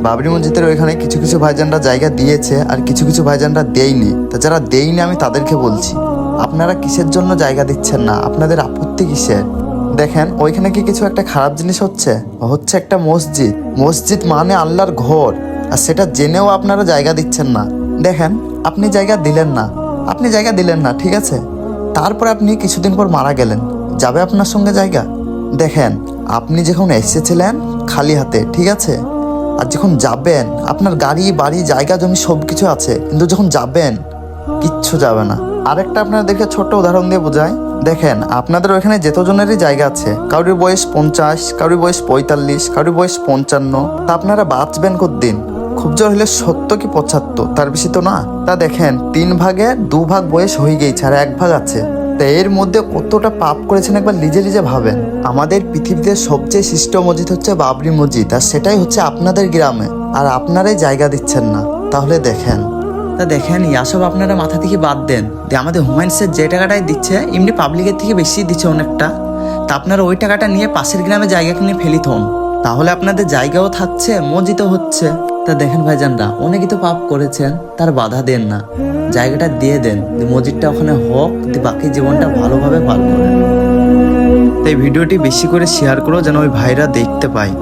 বাবরি মসজিদের ওইখানে কিছু কিছু ভাইজানরা জায়গা দিয়েছে আর কিছু কিছু ভাইজানরা দেয়নি। তা যারা দেয়নি আমি তাদেরকে বলছি, আপনারা কিসের জন্য জায়গা দিচ্ছেন না? আপনাদের আপত্তি কিসের? দেখেন ওইখানে কি কিছু একটা খারাপ জিনিস হচ্ছে? হচ্ছে একটা মসজিদ। মসজিদ মানে আল্লাহর ঘর, আর সেটা জেনেও আপনারা জায়গা দিচ্ছেন না। দেখেন আপনি জায়গা দিলেন না, ঠিক আছে, তারপরে আপনি কিছুদিন পর মারা গেলেন, যাবে আপনার সঙ্গে জায়গা? দেখেন আপনি যখন এসেছিলেন খালি হাতে, ঠিক আছে, আর যখন যাবেন আপনার গাড়ি বাড়ি জায়গা জমি সব কিছু আছে, কিন্তু যখন যাবেন কিচ্ছু যাবে না। আরেকটা আপনাদেরকে ছোট্ট উদাহরণ দিয়ে বোঝাই। দেখেন আপনাদের ওইখানে যেতজনেরই জায়গা আছে, কারোর বয়স 50, কারোর বয়স 45, কারোর বয়স 55, তা আপনারা বাঁচবেন কতদিন? খুব জোর হলে 70 কি 75, তার বেশি তো না। তা দেখেন 3 ভাগে 2 ভাগ বয়স হয়ে গেছে আর 1 ভাগ আছে। তা এর মধ্যে কতটা পাপ করেছেন একবার নিজে নিজে ভাবেন। আমাদের পৃথিবীতে সবচেয়ে শ্রেষ্ঠ মসজিদ হচ্ছে বাবরি মসজিদ, আর সেটাই হচ্ছে আপনাদের গ্রামে, আর আপনারাই জায়গা দিচ্ছেন না। তাহলে দেখেন ইয়াসব আপনারা মাথা থেকে বাদ দেন যে আমাদের হুমায়ুন যে টাকাটাই দিচ্ছে এমনি পাবলিকের থেকে বেশি দিচ্ছে অনেকটা। তা আপনারা ওই টাকাটা নিয়ে পাশের গ্রামে জায়গা কিনে ফেলিত হন, তাহলে আপনাদের জায়গাও থাকছে, মসজিদও হচ্ছে। তা দেখেন ভাইজানরা, অনেকেই তো পাপ করেছেন, তার বাধা দেন না, জায়গাটা দিয়ে দেন, মসজিদটা ওখানে হোক, বাকি জীবনটা ভালোভাবে পার করেন। তাই ভিডিওটি বেশি করে শেয়ার করো যেন ওই ভাইরা দেখতে পায়।